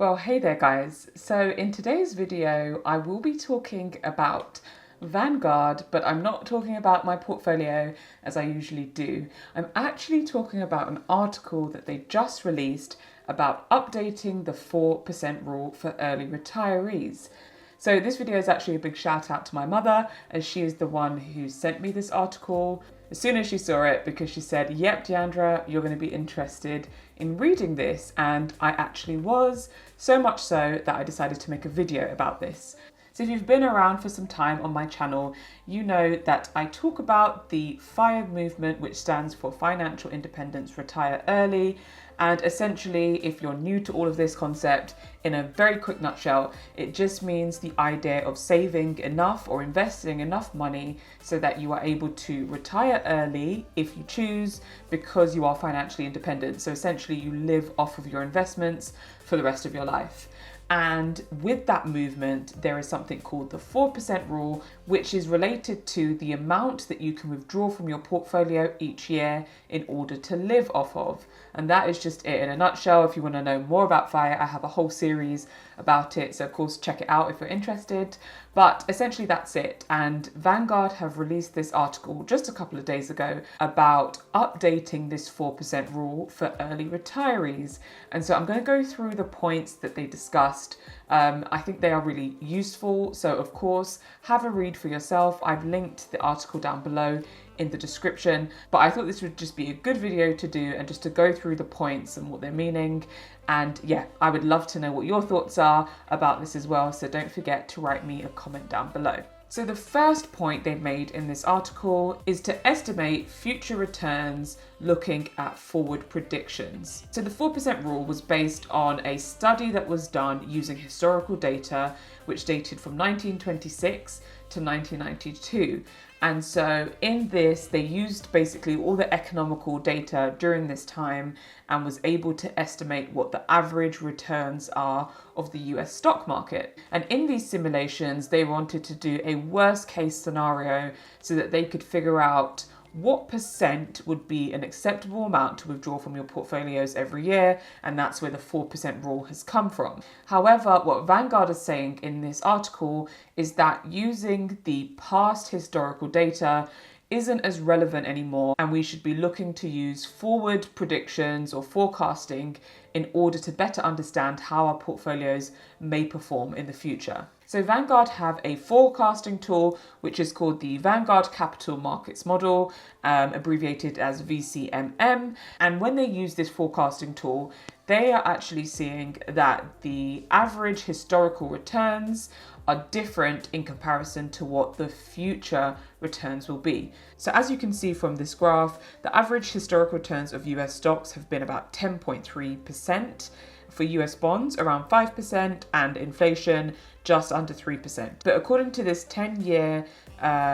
Well, hey there guys. So in today's video, I will be talking about Vanguard, but I'm not talking about my portfolio as I usually do. I'm actually talking about an article that they just released about updating the 4% rule for early retirees. So this video is actually a big shout out to my mother, as she is the one who sent me this article as soon as she saw it, because she said, yep, Deandra, you're going to be interested in reading this. And I actually was, so much so that I decided to make a video about this. So if you've been around for some time on my channel, you know that I talk about the FIRE movement, which stands for Financial Independence Retire Early. And essentially, if you're new to all of this concept, in a very quick nutshell, it just means the idea of saving enough or investing enough money so that you are able to retire early if you choose, because you are financially independent. So essentially, you live off of your investments for the rest of your life. And with that movement, there is something called the 4% rule, which is related to the amount that you can withdraw from your portfolio each year in order to live off of. And that is just it in a nutshell. If you want to know more about FIRE, I have a whole series about it. So of course, check it out if you're interested. But essentially that's it. And Vanguard have released this article just a couple of days ago about updating this 4% rule for early retirees. And so I'm going to go through the points that they discussed. I think they are really useful. So of course, have a read for yourself. I've linked the article down below in the description, but I thought this would just be a good video to do and just to go through the points and what they're meaning. And yeah, I would love to know what your thoughts are about this as well. So don't forget to write me a comment down below. So the first point they've made in this article is to estimate future returns looking at forward predictions. So the 4% rule was based on a study that was done using historical data, which dated from 1926 to 1992. And so in this, they used basically all the economical data during this time and was able to estimate what the average returns are of the US stock market. And in these simulations, they wanted to do a worst case scenario so that they could figure out what percent would be an acceptable amount to withdraw from your portfolios every year, and that's where the 4% rule has come from. However, what Vanguard is saying in this article is that using the past historical data isn't as relevant anymore, and we should be looking to use forward predictions or forecasting in order to better understand how our portfolios may perform in the future. So Vanguard have a forecasting tool, which is called the Vanguard Capital Markets Model, abbreviated as VCMM. And when they use this forecasting tool, they are actually seeing that the average historical returns are different in comparison to what the future returns will be. So as you can see from this graph, the average historical returns of US stocks have been about 10.3%. For US bonds, around 5%, and inflation just under 3%. But according to this 10-year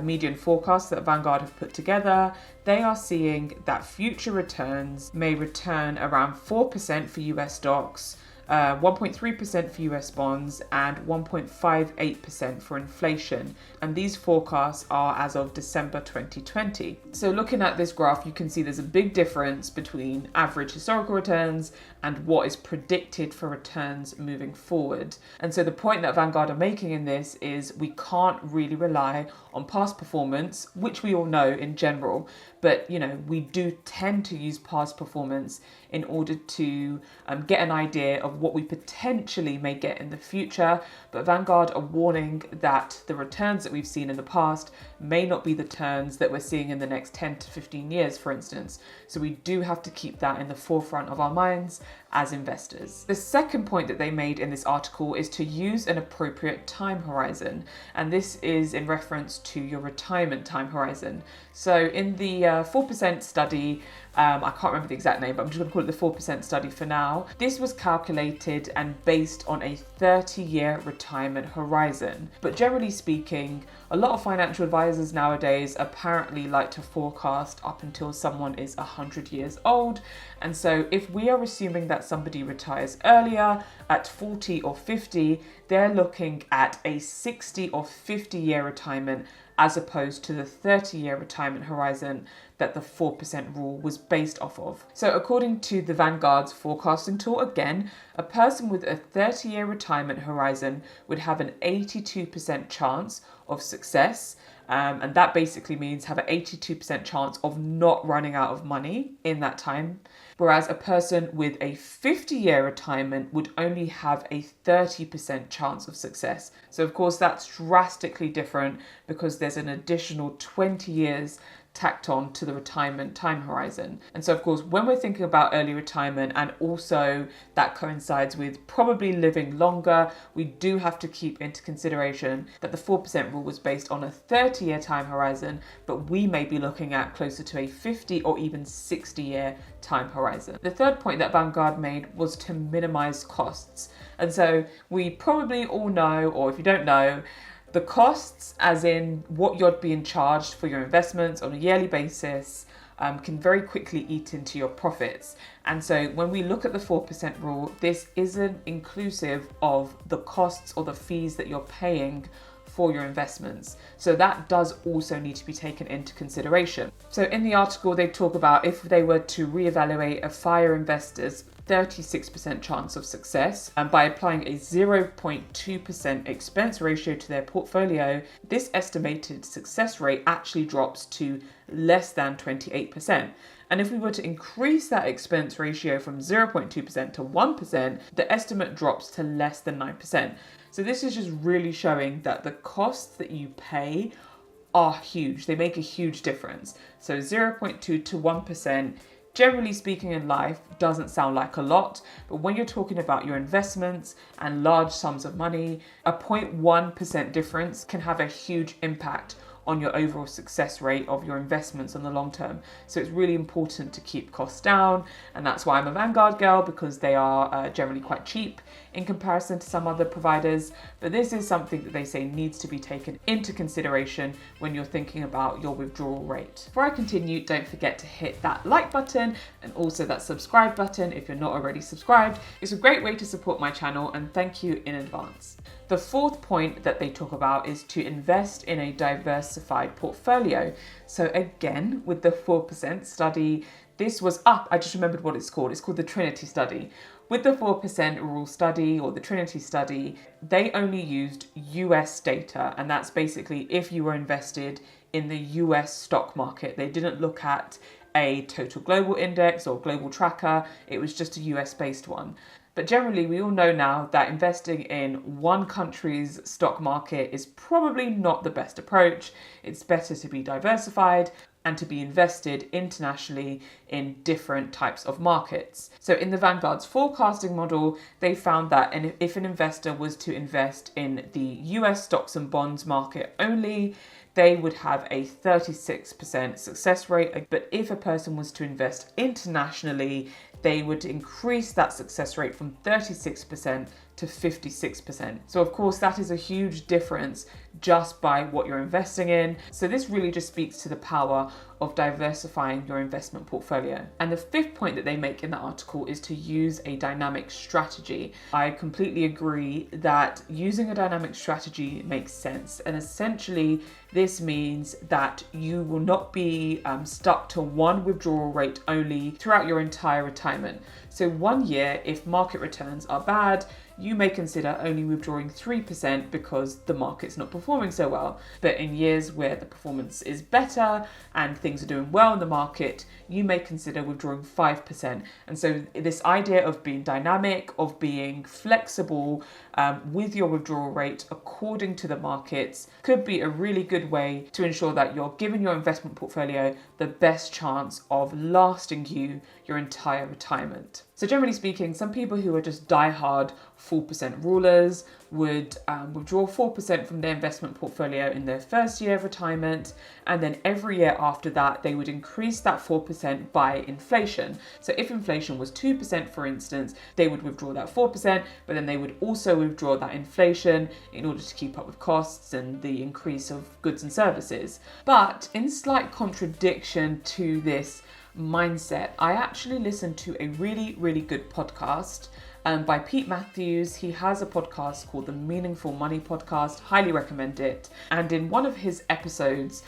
median forecast that Vanguard have put together, they are seeing that future returns may return around 4% for US stocks, 1.3% for US bonds, and 1.58% for inflation. And these forecasts are as of December 2020. So looking at this graph, you can see there's a big difference between average historical returns and what is predicted for returns moving forward. And so the point that Vanguard are making in this is we can't really rely on past performance, which we all know in general, but we do tend to use past performance in order to get an idea of what we potentially may get in the future. But Vanguard are warning that the returns that we've seen in the past may not be the returns that we're seeing in the next 10 to 15 years, for instance. So we do have to keep that in the forefront of our minds as investors. The second point that they made in this article is to use an appropriate time horizon. And this is in reference to your retirement time horizon. So in the 4% study, I can't remember the exact name, but I'm just going to call it the 4% study for now. This was calculated and based on a 30-year retirement horizon. But generally speaking, a lot of financial advisors nowadays apparently like to forecast up until someone is 100 years old. And so if we are assuming that somebody retires earlier at 40 or 50, they're looking at a 60 or 50 year retirement as opposed to the 30-year retirement horizon that the 4% rule was based off of. So according to the Vanguards forecasting tool, again, a person with a 30-year retirement horizon would have an 82% chance of success. And that basically means have an 82% chance of not running out of money in that time. Whereas a person with a 50-year retirement would only have a 30% chance of success. So of course that's drastically different because there's an additional 20 years tacked on to the retirement time horizon. And so of course when we're thinking about early retirement, and also that coincides with probably living longer, we do have to keep into consideration that the 4% rule was based on a 30-year time horizon, but we may be looking at closer to a 50 or even 60-year time horizon. The third point that Vanguard made was to minimize costs. And so we probably all know, or if you don't know, the costs, as in what you're being charged for your investments on a yearly basis, can very quickly eat into your profits. And so when we look at the 4% rule, this isn't inclusive of the costs or the fees that you're paying for your investments. So that does also need to be taken into consideration. So in the article, they talk about if they were to reevaluate a FIRE investor's 36% chance of success, and by applying a 0.2% expense ratio to their portfolio, this estimated success rate actually drops to less than 28%. And if we were to increase that expense ratio from 0.2% to 1%, the estimate drops to less than 9%. So this is just really showing that the costs that you pay are huge. They make a huge difference. So 0.2 to 1%, generally speaking in life, doesn't sound like a lot, but when you're talking about your investments and large sums of money, a 0.1% difference can have a huge impact on your overall success rate of your investments on the long term. So it's really important to keep costs down, and that's why I'm a Vanguard girl, because they are generally quite cheap in comparison to some other providers. But this is something that they say needs to be taken into consideration when you're thinking about your withdrawal rate. Before I continue, don't forget to hit that like button and also that subscribe button if you're not already subscribed. It's a great way to support my channel, and thank you in advance. The fourth point that they talk about is to invest in a diversified portfolio. So again, with the 4% study, this was up. I just remembered what it's called. It's called the Trinity study. With the 4% rule study or the Trinity study, they only used US data, and that's basically if you were invested in the US stock market. They didn't look at a total global index or global tracker. It was just a US based one. But generally, we all know now that investing in one country's stock market is probably not the best approach. It's better to be diversified and to be invested internationally in different types of markets. So in the Vanguard's forecasting model, they found that if an investor was to invest in the US stocks and bonds market only, they would have a 36% success rate. But if a person was to invest internationally, they would increase that success rate from 36% to 56%. So of course that is a huge difference just by what you're investing in. So this really just speaks to the power of diversifying your investment portfolio. And the fifth point that they make in the article is to use a dynamic strategy. I completely agree that using a dynamic strategy makes sense. And essentially this means that you will not be stuck to one withdrawal rate only throughout your entire retirement. So 1 year, if market returns are bad, you may consider only withdrawing 3% because the market's not performing so well. But in years where the performance is better and things are doing well in the market, you may consider withdrawing 5%. And so this idea of being dynamic, of being flexible with your withdrawal rate according to the markets could be a really good way to ensure that you're giving your investment portfolio the best chance of lasting you your entire retirement. So generally speaking, some people who are just diehard 4% rulers would withdraw 4% from their investment portfolio in their first year of retirement, and then every year after that they would increase that 4% by inflation. So if inflation was 2%, for instance, they would withdraw that 4%, but then they would also withdraw that inflation in order to keep up with costs and the increase of goods and services. But in slight contradiction to this mindset, I actually listened to a really good podcast by Pete Matthews. He has a podcast called the Meaningful Money Podcast. Highly recommend it. And in one of his episodes,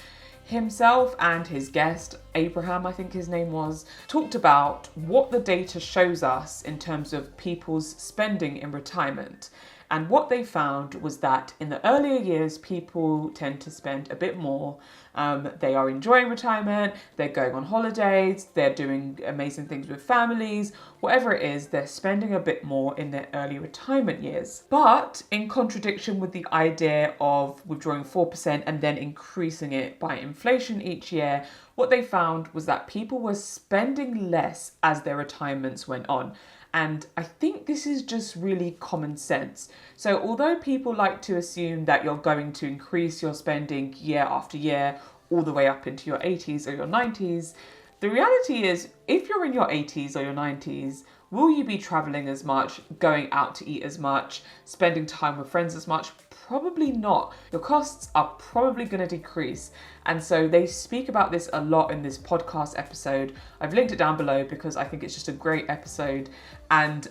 himself and his guest, Abraham, I think his name was, talked about what the data shows us in terms of people's spending in retirement. And what they found was that in the earlier years, people tend to spend a bit more. They are enjoying retirement, they're going on holidays, they're doing amazing things with families, whatever it is, they're spending a bit more in their early retirement years. But in contradiction with the idea of withdrawing 4% and then increasing it by inflation each year, what they found was that people were spending less as their retirements went on. And I think this is just really common sense. So although people like to assume that you're going to increase your spending year after year, all the way up into your 80s or your 90s, the reality is if you're in your 80s or your 90s, will you be traveling as much, going out to eat as much, spending time with friends as much? Probably not. Your costs are probably going to decrease. And so they speak about this a lot in this podcast episode. I've linked it down below because I think it's just a great episode. And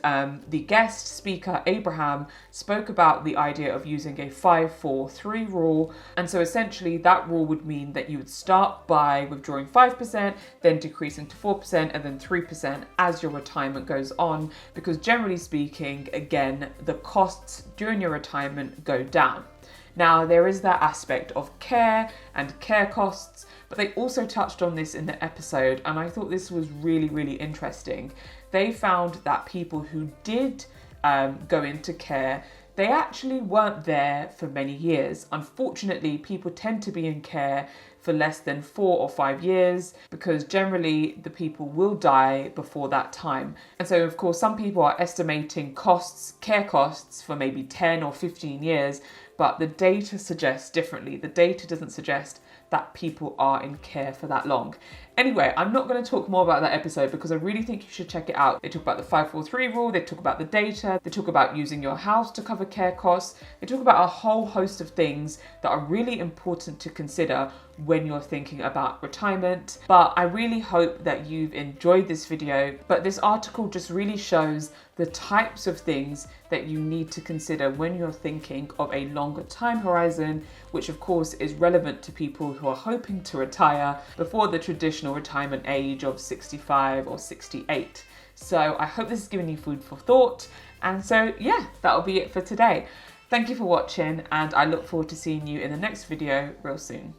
the guest speaker, Abraham, spoke about the idea of using a 5-4-3 rule. And so essentially that rule would mean that you would start by withdrawing 5%, then decreasing to 4% and then 3% as your retirement goes on. Because generally speaking, again, the costs during your retirement go down. Now, there is that aspect of care and care costs, but they also touched on this in the episode, and I thought this was really, really interesting. They found that people who did go into care, they actually weren't there for many years. Unfortunately, people tend to be in care for less than 4 or 5 years because generally the people will die before that time. And so, of course, some people are estimating costs, care costs for maybe 10 or 15 years, but the data suggests differently. The data doesn't suggest that people are in care for that long. Anyway, I'm not going to talk more about that episode because I really think you should check it out. They talk about the 5-4-3 rule, they talk about the data, they talk about using your house to cover care costs, they talk about a whole host of things that are really important to consider when you're thinking about retirement. But I really hope that you've enjoyed this video. But this article just really shows the types of things that you need to consider when you're thinking of a longer time horizon, which of course is relevant to people who are hoping to retire before the traditional retirement age of 65 or 68. So I hope this has given you food for thought. And so yeah, that'll be it for today. Thank you for watching, and I look forward to seeing you in the next video real soon.